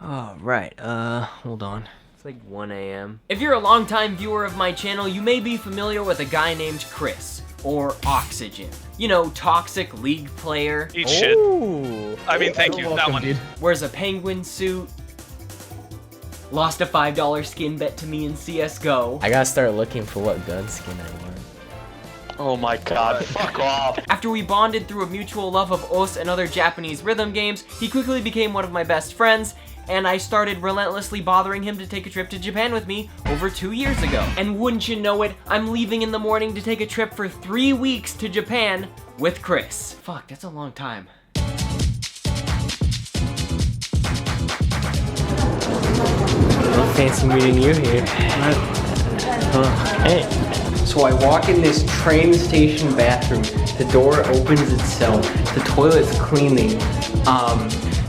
Oh, right, hold on. It's like 1 a.m. If you're a longtime viewer of my channel, you may be familiar with a guy named Chris, or Oxygen. You know, toxic league player. Eat shit. Ooh. I mean, thank you, that one. Dude. Wears a penguin suit. Lost a $5 skin bet to me in CSGO. I gotta start looking for what gun skin I want. Oh my god, fuck off. After we bonded through a mutual love of OS and other Japanese rhythm games, he quickly became one of my best friends, and I started relentlessly bothering him to take a trip to Japan with me over 2 years ago. And wouldn't you know it, I'm leaving in the morning to take a trip for 3 weeks to Japan with Chris. Fuck, that's a long time. Well, fancy meeting you here. Hey. So I walk in this train station bathroom. The door opens itself. The toilet's cleaning.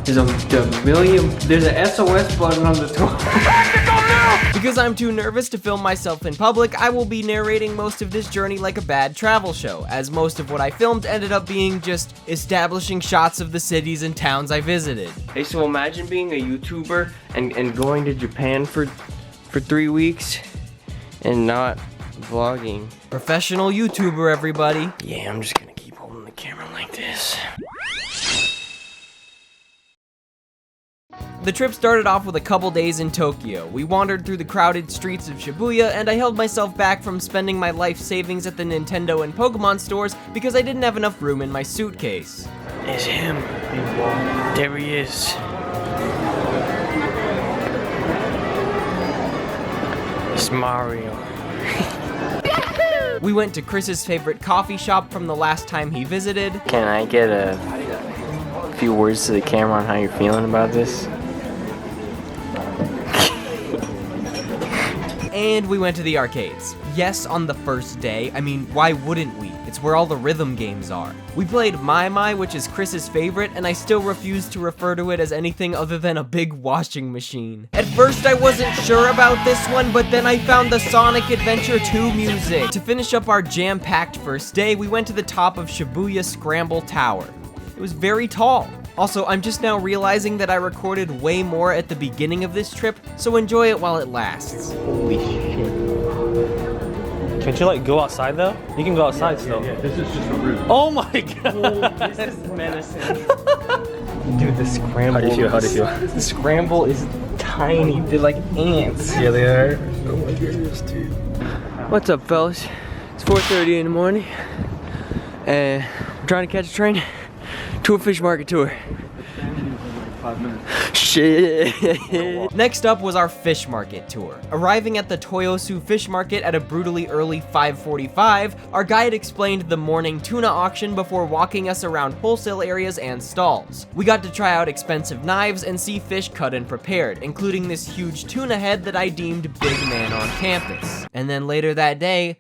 There's a SOS button on the toilet. Because I'm too nervous to film myself in public, I will be narrating most of this journey like a bad travel show, as most of what I filmed ended up being just establishing shots of the cities and towns I visited. Hey, so imagine being a YouTuber and going to Japan for 3 weeks and not vlogging. Professional YouTuber, everybody. Yeah, I'm just gonna keep holding the camera like this. The trip started off with a couple days in Tokyo. We wandered through the crowded streets of Shibuya, and I held myself back from spending my life savings at the Nintendo and Pokemon stores because I didn't have enough room in my suitcase. It's him. There he is. It's Mario. We went to Chris's favorite coffee shop from the last time he visited. Can I get a few words to the camera on how you're feeling about this? And we went to the arcades. Yes, on the first day. I mean, why wouldn't we? It's where all the rhythm games are. We played My, which is Chris's favorite, and I still refuse to refer to it as anything other than a big washing machine. At first, I wasn't sure about this one, but then I found the Sonic Adventure 2 music. To finish up our jam-packed first day, we went to the top of Shibuya Scramble Tower. It was very tall. Also, I'm just now realizing that I recorded way more at the beginning of this trip, so enjoy it while it lasts. Holy shit. Can't you like go outside though? You can go outside still. Yeah, this is just a route. Oh my god. This is menacing. Dude, the scramble. How do you feel? How do you feel? The scramble is tiny. They're like ants. Yeah, they are. Oh my goodness, dude. What's up, fellas? It's 4:30 in the morning, and I'm trying to catch a train to a fish market tour. 5 minutes. Shit. Next up was our fish market tour. Arriving at the Toyosu fish market at a brutally early 5:45, our guide explained the morning tuna auction before walking us around wholesale areas and stalls. We got to try out expensive knives and see fish cut and prepared, including this huge tuna head that I deemed big man on campus. And then later that day,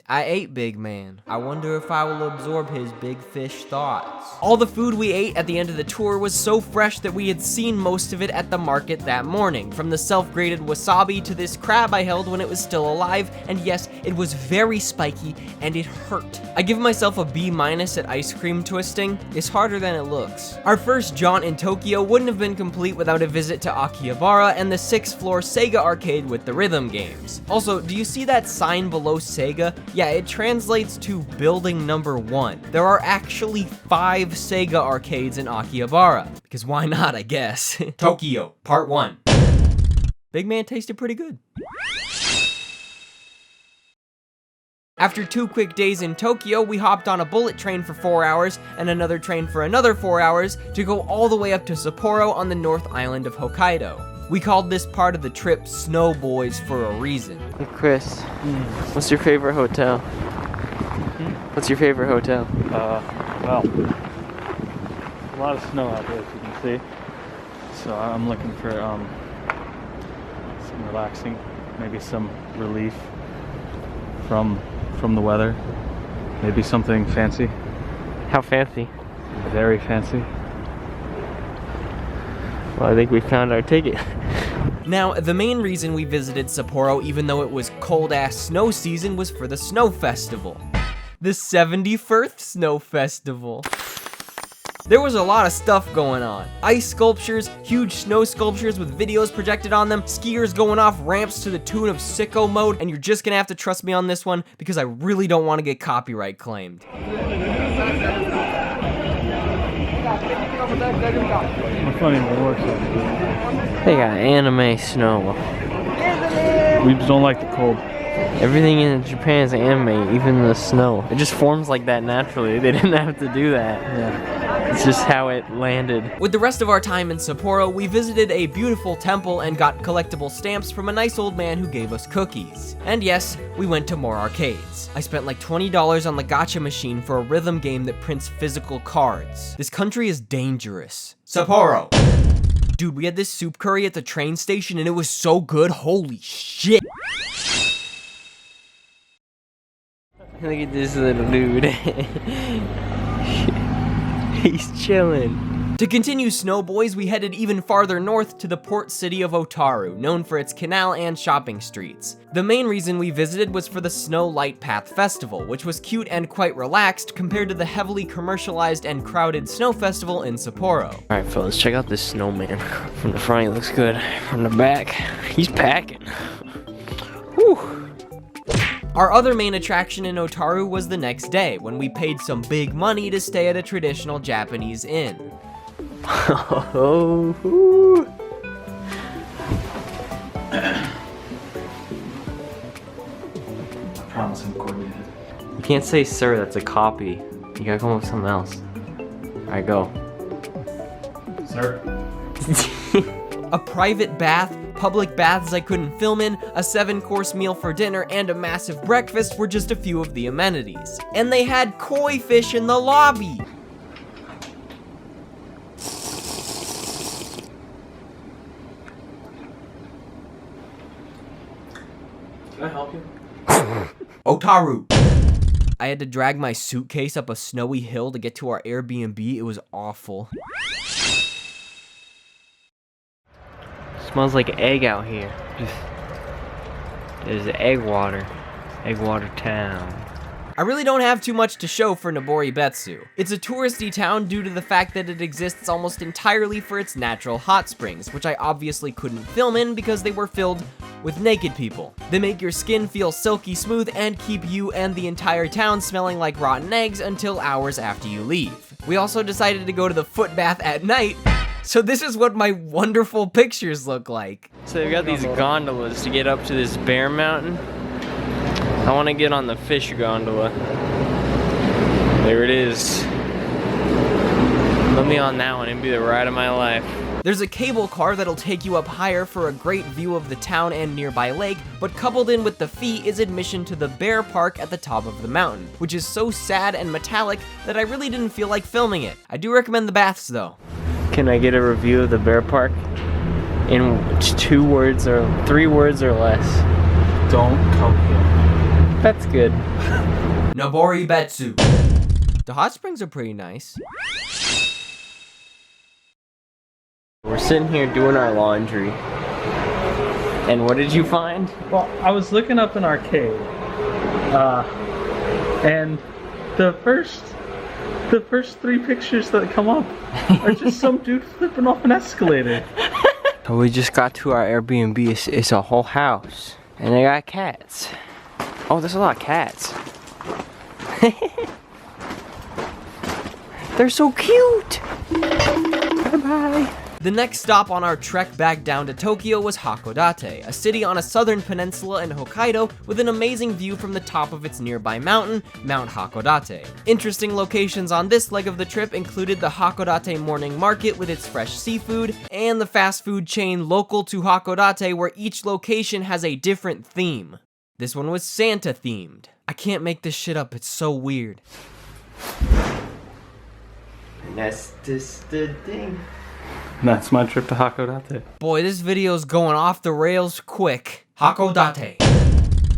I ate Big Man. I wonder if I will absorb his big fish thoughts. All the food we ate at the end of the tour was so fresh that we had seen most of it at the market that morning, from the self-grated wasabi to this crab I held when it was still alive, and yes, it was very spiky and it hurt. I give myself a B- at ice cream twisting. It's harder than it looks. Our first jaunt in Tokyo wouldn't have been complete without a visit to Akihabara and the 6th floor Sega arcade with the rhythm games. Also, do you see that sign below Sega? Yeah, it translates to building number 1. There are actually 5 Sega arcades in Akihabara. Because why not, I guess. Tokyo, part 1. Big Man tasted pretty good. After 2 quick days in Tokyo, we hopped on a bullet train for 4 hours and another train for another 4 hours to go all the way up to Sapporo on the North Island of Hokkaido. We called this part of the trip Snow Boys for a reason. Hey Chris, what's your favorite hotel? What's your favorite hotel? Well, a lot of snow out there, as you can see. So I'm looking for some relaxing, maybe some relief from the weather. Maybe something fancy. How fancy? Very fancy. Well, I think we found our ticket. Now, the main reason we visited Sapporo, even though it was cold-ass snow season, was for the Snow Festival. The 71st Snow Festival. There was a lot of stuff going on. Ice sculptures, huge snow sculptures with videos projected on them, skiers going off ramps to the tune of sicko mode, and you're just gonna have to trust me on this one because I really don't want to get copyright claimed. They got anime snow. We just don't like the cold. Everything in Japan is anime, even the snow. It just forms like that naturally. They didn't have to do that. Yeah. It's just how it landed. With the rest of our time in Sapporo, we visited a beautiful temple and got collectible stamps from a nice old man who gave us cookies. And yes, we went to more arcades. I spent like $20 on the gacha machine for a rhythm game that prints physical cards. This country is dangerous. Sapporo. Dude, we had this soup curry at the train station and it was so good, holy shit. Look at this little dude. He's chilling. To continue Snow Boys, we headed even farther north to the port city of Otaru, known for its canal and shopping streets. The main reason we visited was for the Snow Light Path Festival, which was cute and quite relaxed compared to the heavily commercialized and crowded Snow Festival in Sapporo. Alright fellas, check out this snowman. From the front he looks good. From the back, he's packing. Whew. Our other main attraction in Otaru was the next day, when we paid some big money to stay at a traditional Japanese inn. Oh, I promise I'm coordinated. you can't say sir, that's a copy. You gotta come up with something else. Alright, go. Sir. A private bath, public baths I couldn't film in, a 7-course meal for dinner, and a massive breakfast were just a few of the amenities. And they had koi fish in the lobby! Can I help you? Otaru! I had to drag my suitcase up a snowy hill to get to our Airbnb. It was awful. Smells like egg out here. There's egg water. Egg water town. I really don't have too much to show for Noboribetsu. It's a touristy town due to the fact that it exists almost entirely for its natural hot springs, which I obviously couldn't film in because they were filled with naked people. They make your skin feel silky smooth and keep you and the entire town smelling like rotten eggs until hours after you leave. We also decided to go to the foot bath at night, so this is what my wonderful pictures look like. So they've got these gondolas to get up to this bear mountain. I want to get on the fish gondola. There it is. Let me on that one, it'd be the ride of my life. There's a cable car that'll take you up higher for a great view of the town and nearby lake, but coupled in with the fee is admission to the bear park at the top of the mountain, which is so sad and metallic that I really didn't feel like filming it. I do recommend the baths though. Can I get a review of the bear park in 2 words or 3 words or less? Don't come here. That's good. Noboribetsu. The hot springs are pretty nice. We're sitting here doing our laundry. And what did you find? Well, I was looking up an arcade, and the first 3 pictures that come up are just some dude flipping off an escalator. So we just got to our Airbnb. It's a whole house, and they got cats. Oh, there's a lot of cats. They're so cute. Bye-bye. The next stop on our trek back down to Tokyo was Hakodate, a city on a southern peninsula in Hokkaido with an amazing view from the top of its nearby mountain, Mount Hakodate. Interesting locations on this leg of the trip included the Hakodate Morning Market with its fresh seafood, and the fast food chain local to Hakodate where each location has a different theme. This one was Santa themed. I can't make this shit up, it's so weird. That's just the thing. That's my trip to Hakodate. Boy, this video's going off the rails quick. Hakodate.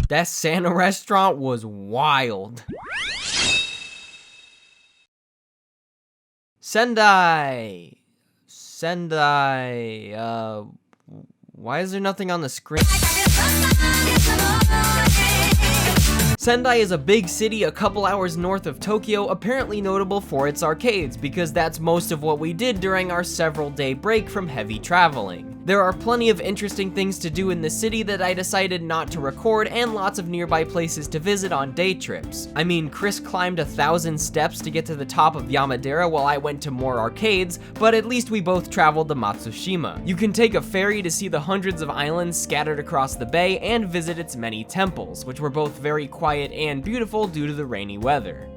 That Santa restaurant was wild. Sendai. Why is there nothing on the screen? Sendai is a big city a couple hours north of Tokyo, apparently notable for its arcades, because that's most of what we did during our several-day break from heavy traveling. There are plenty of interesting things to do in the city that I decided not to record, and lots of nearby places to visit on day trips. I mean, Chris climbed 1,000 steps to get to the top of Yamadera while I went to more arcades, but at least we both traveled to Matsushima. You can take a ferry to see the hundreds of islands scattered across the bay and visit its many temples, which were both very quiet and beautiful due to the rainy weather.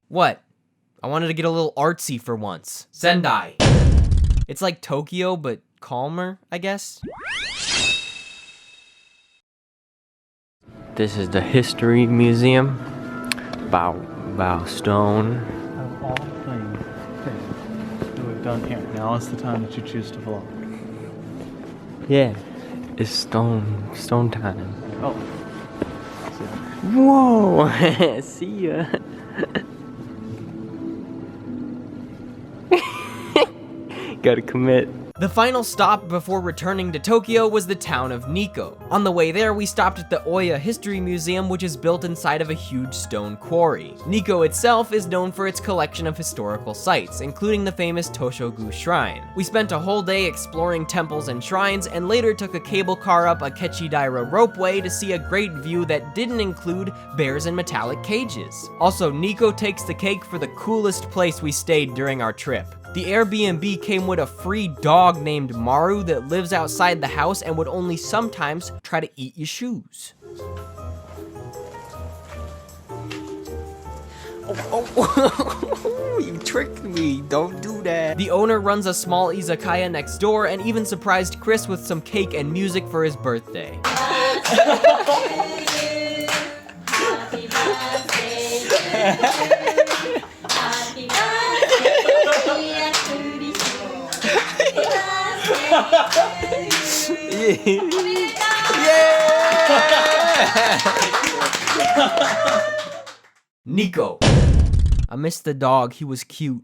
What? I wanted to get a little artsy for once. Sendai. It's like Tokyo, but calmer, I guess? This is the History Museum. Bow Stone. Of all things that we've done here, now is the time that you choose to vlog. Yeah, it's stone time. Oh. Whoa, see ya. Gotta commit. The final stop before returning to Tokyo was the town of Nikko. On the way there, we stopped at the Oya History Museum, which is built inside of a huge stone quarry. Nikko itself is known for its collection of historical sites, including the famous Toshogu Shrine. We spent a whole day exploring temples and shrines, and later took a cable car up a Kechidaira ropeway to see a great view that didn't include bears in metallic cages. Also, Nikko takes the cake for the coolest place we stayed during our trip. The Airbnb came with a free dog named Maru that lives outside the house and would only sometimes try to eat your shoes. You tricked me, don't do that. The owner runs a small izakaya next door and even surprised Chris with some cake and music for his birthday. Nikko. I missed the dog, he was cute.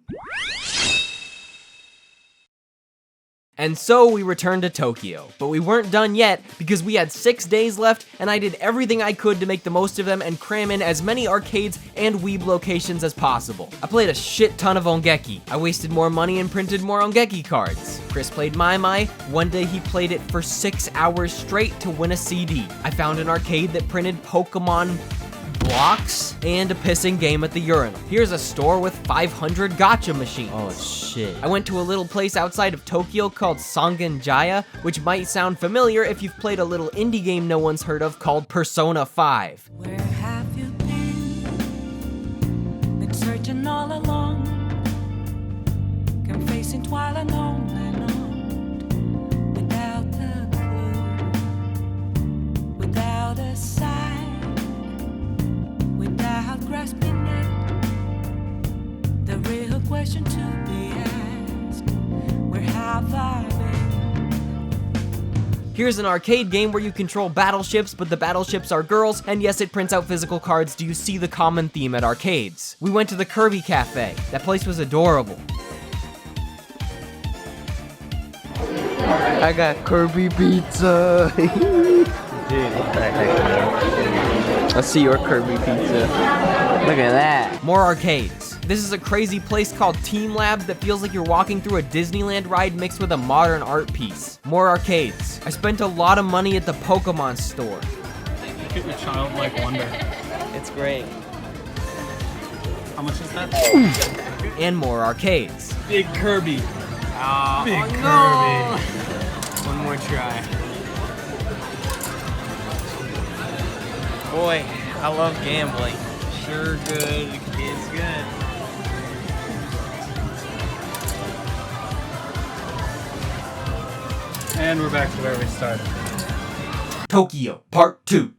And so we returned to Tokyo, but we weren't done yet because we had 6 days left and I did everything I could to make the most of them and cram in as many arcades and weeb locations as possible. I played a shit ton of Ongeki. I wasted more money and printed more Ongeki cards. Chris played Mai. One day he played it for 6 hours straight to win a CD. I found an arcade that printed Pokemon blocks and a pissing game at the urinal. Here's a store with 500 gacha machines. Oh shit. I went to a little place outside of Tokyo called Sangenjaya, which might sound familiar if you've played a little indie game no one's heard of called Persona 5. Where have you been? Been searching all along, confessing while alone and on, without a clue, without a sign. Without grasping it, the real question to be asked, where have I been? Here's an arcade game where you control battleships, but the battleships are girls, and yes, it prints out physical cards. Do you see the common theme at arcades? We went to the Kirby Café. That place was adorable. I got Kirby pizza. Dude, what the heck? Let's see your Kirby pizza. Look at that. More arcades. This is a crazy place called Team Labs that feels like you're walking through a Disneyland ride mixed with a modern art piece. More arcades. I spent a lot of money at the Pokemon store. Look at your childlike wonder. It's great. How much is that? And more arcades. Big Kirby. Big Kirby. No. One more try. Boy, I love gambling. Sure good, it's good. And we're back to where we started. Tokyo, Part 2.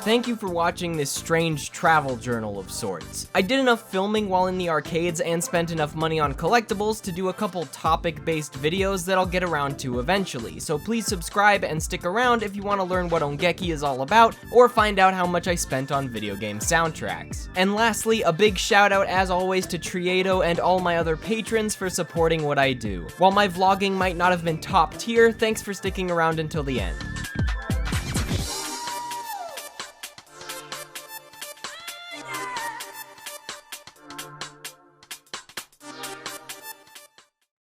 thank you for watching this strange travel journal of sorts. I did enough filming while in the arcades and spent enough money on collectibles to do a couple topic-based videos that I'll get around to eventually, so please subscribe and stick around if you want to learn what Ongeki is all about, or find out how much I spent on video game soundtracks. And lastly, a big shout out as always to Triedo and all my other patrons for supporting what I do. While my vlogging might not have been top tier, thanks for sticking around until the end.